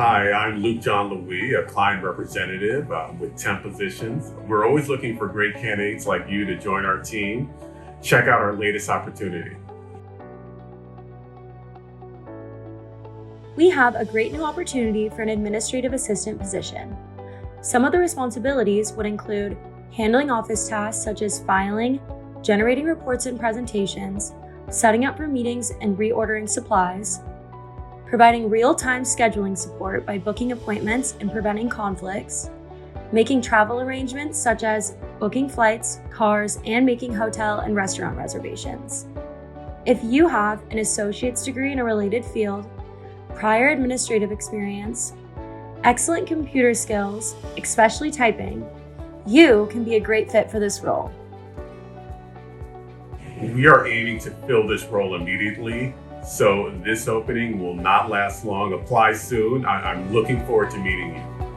Hi, I'm Luke John Louis, a client representative with TemPositions. We're always looking for great candidates like you to join our team. Check out our latest opportunity. We have a great new opportunity for an administrative assistant position. Some of the responsibilities would include handling office tasks such as filing, generating reports and presentations, setting up for meetings and reordering supplies, providing real-time scheduling support by booking appointments and preventing conflicts, making travel arrangements such as booking flights, cars, and making hotel and restaurant reservations. If you have an associate's degree in a related field, prior administrative experience, excellent computer skills, especially typing, you can be a great fit for this role. We are aiming to fill this role immediately, so this opening will not last long. Apply soon. I'm looking forward to meeting you.